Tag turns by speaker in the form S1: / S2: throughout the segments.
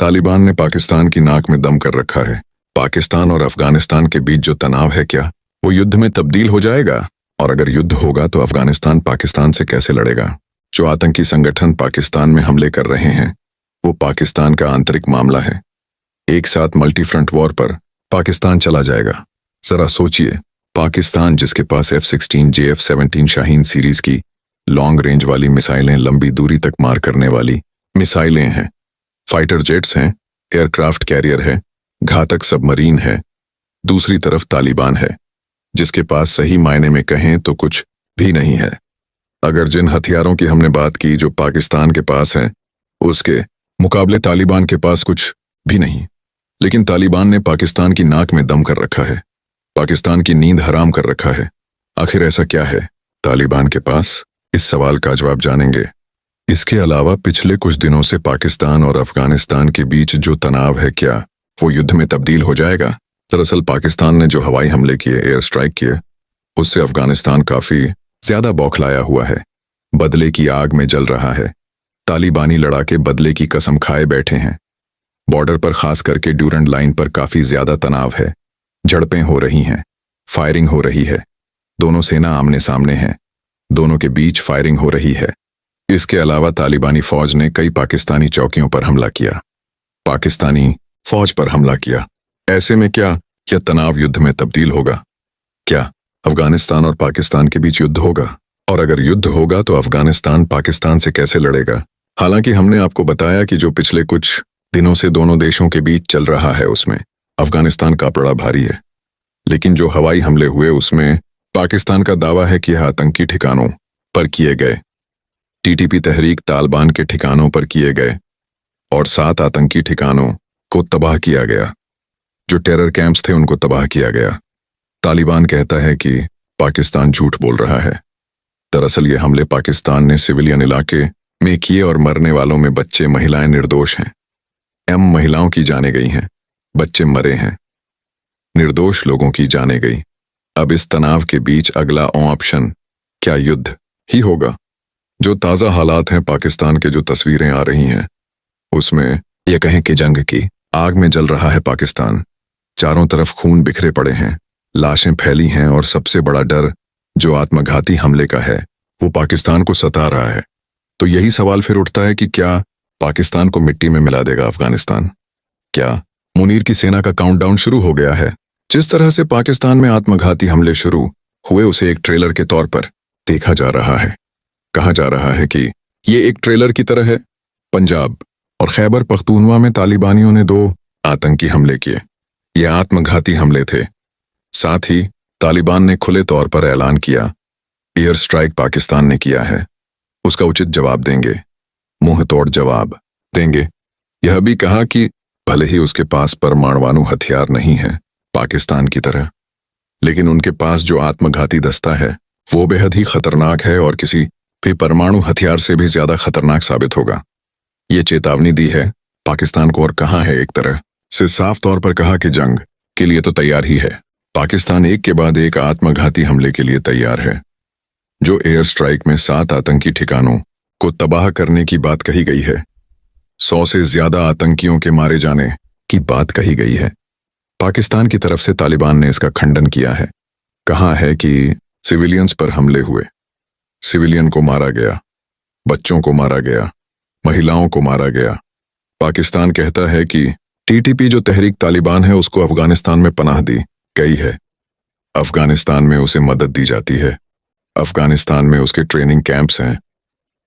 S1: तालिबान ने पाकिस्तान की नाक में दम कर रखा है। पाकिस्तान और अफगानिस्तान के बीच जो तनाव है, क्या वो युद्ध में तब्दील हो जाएगा? और अगर युद्ध होगा तो अफगानिस्तान पाकिस्तान से कैसे लड़ेगा? जो आतंकी संगठन पाकिस्तान में हमले कर रहे हैं वो पाकिस्तान का आंतरिक मामला है। एक साथ मल्टी फ्रंट वॉर पर पाकिस्तान चला जाएगा। जरा सोचिए, पाकिस्तान जिसके पास F-16, JF-17 शाहीन सीरीज की लॉन्ग रेंज वाली मिसाइलें, लंबी दूरी तक मार करने वाली मिसाइलें हैं, फाइटर जेट्स हैं, एयरक्राफ्ट कैरियर है, घातक सबमरीन है। दूसरी तरफ तालिबान है जिसके पास सही मायने में कहें तो कुछ भी नहीं है। अगर जिन हथियारों की हमने बात की जो पाकिस्तान के पास हैं, उसके मुकाबले तालिबान के पास कुछ भी नहीं। लेकिन तालिबान ने पाकिस्तान की नाक में दम कर रखा है, पाकिस्तान की नींद हराम कर रखा है। आखिर ऐसा क्या है तालिबान के पास? इस सवाल का जवाब जानेंगे। इसके अलावा पिछले कुछ दिनों से पाकिस्तान और अफगानिस्तान के बीच जो तनाव है, क्या वो युद्ध में तब्दील हो जाएगा? दरअसल पाकिस्तान ने जो हवाई हमले किए, एयर स्ट्राइक किए, उससे अफगानिस्तान काफी ज्यादा बौखलाया हुआ है, बदले की आग में जल रहा है। तालिबानी लड़ाके बदले की कसम खाए बैठे हैं। बॉर्डर पर खास करके ड्यूरेंट लाइन पर काफी ज्यादा तनाव है, झड़पें हो रही हैं, फायरिंग हो रही है। दोनों सेना आमने सामने हैं, दोनों के बीच फायरिंग हो रही है। इसके अलावा तालिबानी फौज ने कई पाकिस्तानी चौकियों पर हमला किया, पाकिस्तानी फौज पर हमला किया। ऐसे में क्या यह तनाव युद्ध में तब्दील होगा? क्या अफगानिस्तान और पाकिस्तान के बीच युद्ध होगा? और अगर युद्ध होगा तो अफगानिस्तान पाकिस्तान से कैसे लड़ेगा? हालांकि हमने आपको बताया कि जो पिछले कुछ दिनों से दोनों देशों के बीच चल रहा है उसमें अफगानिस्तान का पड़ा भारी है, लेकिन जो हवाई हमले हुए उसमें पाकिस्तान का दावा है कि यह आतंकी ठिकानों पर किए गए, TTP तहरीक तालिबान के ठिकानों पर किए गए और 7 आतंकी ठिकानों को तबाह किया गया। जो टेरर कैंप्स थे उनको तबाह किया गया। तालिबान कहता है कि पाकिस्तान झूठ बोल रहा है। दरअसल ये हमले पाकिस्तान ने सिविलियन इलाके में किए और मरने वालों में बच्चे, महिलाएं निर्दोष हैं। महिलाओं की जाने गई हैं, बच्चे मरे हैं, निर्दोष लोगों की जाने गई। अब इस तनाव के बीच अगला ऑप्शन क्या युद्ध ही होगा? जो ताज़ा हालात हैं पाकिस्तान के, जो तस्वीरें आ रही हैं उसमें यह कहें कि जंग की आग में जल रहा है पाकिस्तान। चारों तरफ खून बिखरे पड़े हैं, लाशें फैली हैं और सबसे बड़ा डर जो आत्मघाती हमले का है वो पाकिस्तान को सता रहा है। तो यही सवाल फिर उठता है कि क्या पाकिस्तान को मिट्टी में मिला देगा अफगानिस्तान? क्या मुनीर की सेना का काउंटडाउन शुरू हो गया है? जिस तरह से पाकिस्तान में आत्मघाती हमले शुरू हुए उसे एक ट्रेलर के तौर पर देखा जा रहा है। कहा जा रहा है कि ये एक ट्रेलर की तरह है। पंजाब और खैबर पख्तूनवा में तालिबानियों ने 2 आतंकी हमले किए। ये आत्मघाती हमले थे। साथ ही तालिबान ने खुले तौर पर ऐलान किया एयर स्ट्राइक पाकिस्तान ने किया है, उसका उचित जवाब देंगे, मुंह तोड़ जवाब देंगे। यह भी कहा कि भले ही उसके पास परमाणु हथियार नहीं है पाकिस्तान की तरह, लेकिन उनके पास जो आत्मघाती दस्ता है वो बेहद ही खतरनाक है और किसी भी परमाणु हथियार से भी ज्यादा खतरनाक साबित होगा। ये चेतावनी दी है पाकिस्तान को और कहा है एक तरह से साफ तौर पर कहा कि जंग के लिए तो तैयार ही है। पाकिस्तान एक के बाद एक आत्मघाती हमले के लिए तैयार है। जो एयर स्ट्राइक में 7 आतंकी ठिकानों को तबाह करने की बात कही गई है, 100 से ज्यादा आतंकियों के मारे जाने की बात कही गई है। पाकिस्तान की तरफ से तालिबान ने इसका खंडन किया है। कहा है कि सिविलियंस पर हमले हुए, सिविलियन को मारा गया, बच्चों को मारा गया, महिलाओं को मारा गया। पाकिस्तान कहता है कि TTP जो तहरीक तालिबान है उसको अफगानिस्तान में पनाह दी गई है, अफगानिस्तान में उसे मदद दी जाती है, अफगानिस्तान में उसके ट्रेनिंग कैंप्स हैं,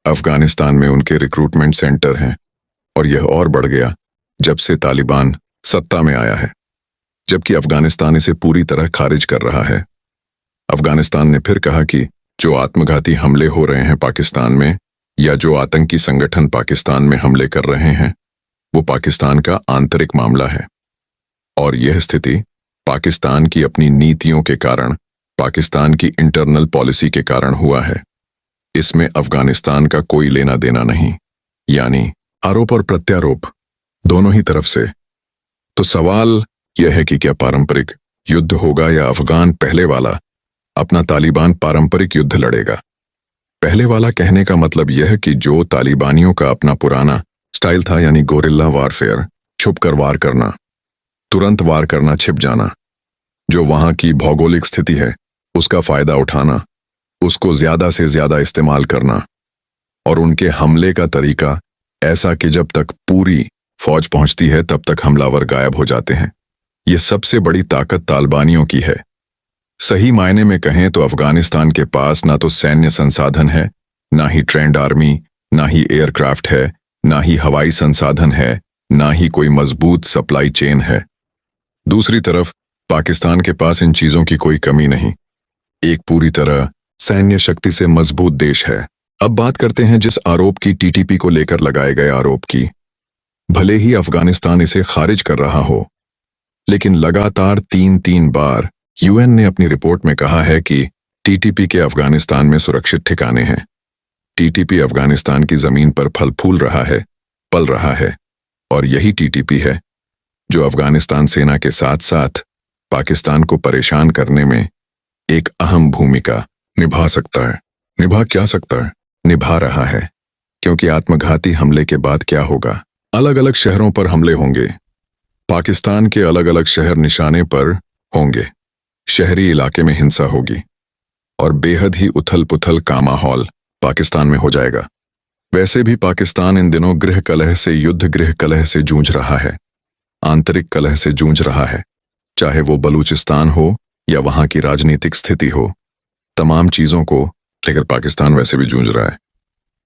S1: अफगानिस्तान में उनके रिक्रूटमेंट सेंटर हैं। और यह और बढ़ गया जब से तालिबान सत्ता में आया है, जबकि अफगानिस्तान इसे पूरी तरह खारिज कर रहा है। अफगानिस्तान ने फिर कहा कि जो आत्मघाती हमले हो रहे हैं पाकिस्तान में या जो आतंकी संगठन पाकिस्तान में हमले कर रहे हैं वो पाकिस्तान का आंतरिक मामला है और यह स्थिति पाकिस्तान की अपनी नीतियों के कारण, पाकिस्तान की इंटरनल पॉलिसी के कारण हुआ है। इसमें अफगानिस्तान का कोई लेना देना नहीं, यानी आरोप और प्रत्यारोप दोनों ही तरफ से। तो सवाल यह है कि क्या पारंपरिक युद्ध होगा या अफगान पहले वाला अपना तालिबान पारंपरिक युद्ध लड़ेगा? पहले वाला कहने का मतलब यह कि जो तालिबानियों का अपना पुराना स्टाइल था, यानी गोरिल्ला वारफेयर, छुप कर वार करना, तुरंत वार करना, छिप जाना, जो वहां की भौगोलिक स्थिति है उसका फायदा उठाना, उसको ज्यादा से ज्यादा इस्तेमाल करना, और उनके हमले का तरीका ऐसा कि जब तक पूरी फौज पहुंचती है तब तक हमलावर गायब हो जाते हैं। ये सबसे बड़ी ताकत तालिबानियों की है। सही मायने में कहें तो अफगानिस्तान के पास ना तो सैन्य संसाधन है, ना ही ट्रेंड आर्मी, ना ही एयरक्राफ्ट है, ना ही हवाई संसाधन है, ना ही कोई मजबूत सप्लाई चेन है। दूसरी तरफ पाकिस्तान के पास इन चीजों की कोई कमी नहीं, एक पूरी तरह सैन्य शक्ति से मजबूत देश है। अब बात करते हैं जिस आरोप की, टीटीपी को लेकर लगाए गए आरोप की। भले ही अफगानिस्तान इसे खारिज कर रहा हो, लेकिन लगातार तीन बार यूएन ने अपनी रिपोर्ट में कहा है कि टीटीपी के अफगानिस्तान में सुरक्षित ठिकाने हैं। टीटीपी अफगानिस्तान की जमीन पर फल फूल रहा है, पल रहा है, और यही टीटीपी है जो अफगानिस्तान सेना के साथ साथ पाकिस्तान को परेशान करने में एक अहम भूमिका निभा सकता है। निभा क्या सकता है? निभा रहा है, क्योंकि आत्मघाती हमले के बाद क्या होगा? अलग अलग शहरों पर हमले होंगे, पाकिस्तान के अलग अलग शहर निशाने पर होंगे, शहरी इलाके में हिंसा होगी, और बेहद ही उथल पुथल का माहौल पाकिस्तान में हो जाएगा। वैसे भी पाकिस्तान इन दिनों गृह कलह से, युद्ध गृह कलह से जूझ रहा है, आंतरिक कलह से जूझ रहा है, चाहे वो बलूचिस्तान हो या वहां की राजनीतिक स्थिति हो। तमाम चीजों को लेकर पाकिस्तान वैसे भी जूझ रहा है।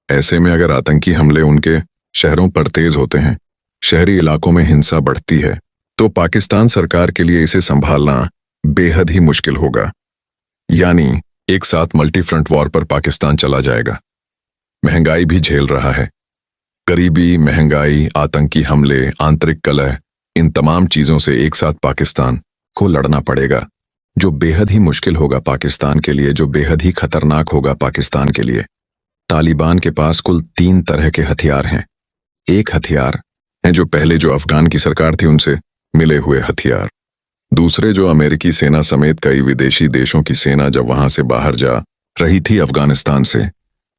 S1: ऐसे में अगर आतंकी हमले उनके शहरों पर तेज होते हैं, शहरी इलाकों में हिंसा बढ़ती है, तो पाकिस्तान सरकार के लिए इसे संभालना बेहद ही मुश्किल होगा। यानी एक साथ मल्टी फ्रंट वॉर पर पाकिस्तान चला जाएगा। महंगाई भी झेल रहा है, गरीबी, महंगाई, आतंकी हमले, आंतरिक कलह, इन तमाम चीजों से एक साथ पाकिस्तान को लड़ना पड़ेगा, जो बेहद ही मुश्किल होगा पाकिस्तान के लिए, जो बेहद ही खतरनाक होगा पाकिस्तान के लिए। तालिबान के पास कुल 3 तरह के हथियार हैं। एक हथियार है जो पहले जो अफगान की सरकार थी उनसे मिले हुए हथियार। दूसरे जो अमेरिकी सेना समेत कई विदेशी देशों की सेना जब वहां से बाहर जा रही थी अफगानिस्तान से,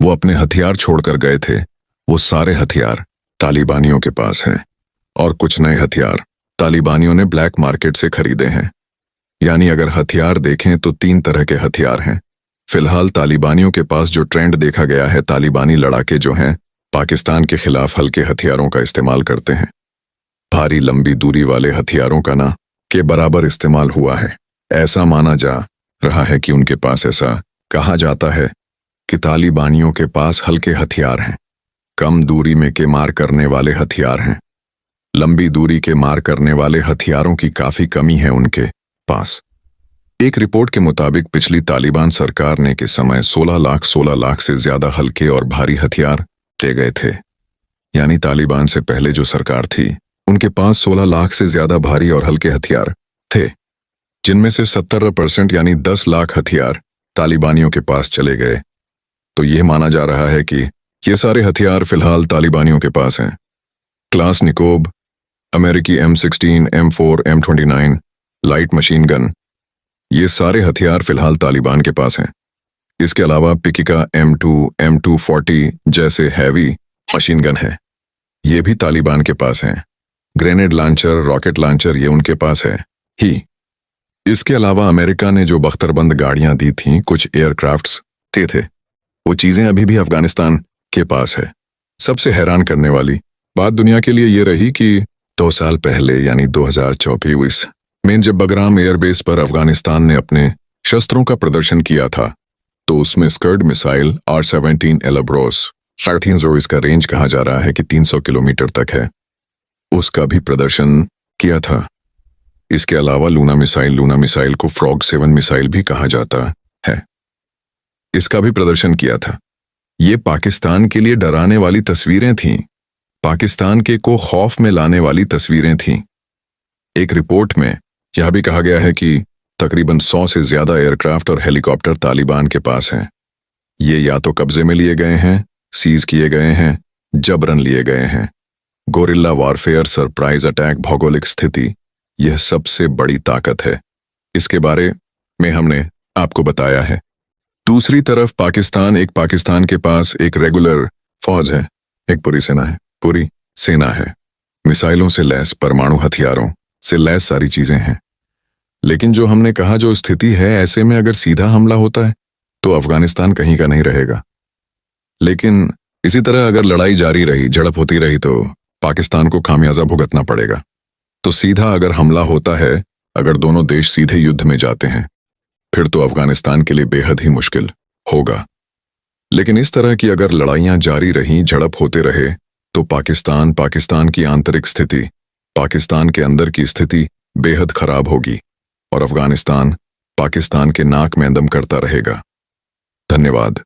S1: वो अपने हथियार छोड़कर गए थे, वो सारे हथियार तालिबानियों के पास हैं। और कुछ नए हथियार तालिबानियों ने ब्लैक मार्केट से खरीदे हैं। यानी अगर हथियार देखें तो 3 तरह के हथियार हैं। फिलहाल तालिबानियों के पास जो ट्रेंड देखा गया है, तालिबानी लड़ाके जो हैं पाकिस्तान के खिलाफ हल्के हथियारों का इस्तेमाल करते हैं। भारी लंबी दूरी वाले हथियारों का ना के बराबर इस्तेमाल हुआ है। ऐसा माना जा रहा है कि उनके पास, ऐसा कहा जाता है कि तालिबानियों के पास हल्के हथियार हैं, कम दूरी में के मार करने वाले हथियार हैं। लंबी दूरी के मार करने वाले हथियारों की काफी कमी है उनके पास। एक रिपोर्ट के मुताबिक पिछली तालिबान सरकार ने के समय 16 लाख से ज्यादा हल्के और भारी हथियार ले गए थे। यानी तालिबान से पहले जो सरकार थी उनके पास 16 लाख से ज्यादा भारी और हल्के हथियार थे, जिनमें से 70% यानी 10 लाख हथियार तालिबानियों के पास चले गए। तो यह माना जा रहा है कि ये सारे हथियार फिलहाल तालिबानियों के पास हैं। क्लासनिकोव, अमेरिकी M16, M4, M29, light machine gun, ये सारे हथियार फिलहाल तालिबान के पास हैं। इसके अलावा पिकिका M2, M240 जैसे हैवी मशीन गन है, ये भी तालिबान के पास हैं। ग्रेनेड लॉन्चर, रॉकेट लॉन्चर, ये उनके पास है ही। इसके अलावा अमेरिका ने जो बख्तरबंद गाड़ियां दी थीं, कुछ एयरक्राफ्ट्स थे, वो चीजें अभी भी अफगानिस्तान के पास है। सबसे हैरान करने वाली बात दुनिया के लिए ये रही कि 2 साल पहले यानी 2024 में जब बगराम एयरबेस पर अफगानिस्तान ने अपने शस्त्रों का प्रदर्शन किया था, तो उसमें स्कर्ड मिसाइल R-17 एलब्रोस 13 इसका रेंज कहा जा रहा है कि 300 किलोमीटर तक है, उसका भी प्रदर्शन किया था। इसके अलावा लूना मिसाइल को फ्रॉग 7 मिसाइल भी कहा जाता है, इसका भी प्रदर्शन किया था। ये पाकिस्तान के लिए डराने वाली तस्वीरें थीं, पाकिस्तान के को खौफ में लाने वाली तस्वीरें थीं। एक रिपोर्ट में यह भी कहा गया है कि तकरीबन 100 से ज्यादा एयरक्राफ्ट और हेलीकॉप्टर तालिबान के पास हैं। ये या तो कब्जे में लिए गए हैं, सीज किए गए हैं, जबरन लिए गए हैं। गोरिल्ला वॉरफेयर, सरप्राइज अटैक, भौगोलिक स्थिति, यह सबसे बड़ी ताकत है। इसके बारे में हमने आपको बताया है। दूसरी तरफ पाकिस्तान के पास एक रेगुलर फौज है, एक पूरी सेना है। मिसाइलों से लैस, परमाणु हथियारों से लैस सारी चीजें हैं। लेकिन जो हमने कहा, जो स्थिति है, ऐसे में अगर सीधा हमला होता है तो अफगानिस्तान कहीं का नहीं रहेगा। लेकिन इसी तरह अगर लड़ाई जारी रही, झड़प होती रही, तो पाकिस्तान को खामियाजा भुगतना पड़ेगा। तो सीधा अगर हमला होता है, अगर दोनों देश सीधे युद्ध में जाते हैं, फिर तो अफगानिस्तान के लिए बेहद ही मुश्किल होगा। लेकिन इस तरह की अगर लड़ाइयां जारी रहीं, झड़प होते रहे, तो पाकिस्तान की आंतरिक स्थिति, पाकिस्तान के अंदर की स्थिति बेहद खराब होगी और अफगानिस्तान पाकिस्तान के नाक में दम करता रहेगा। धन्यवाद।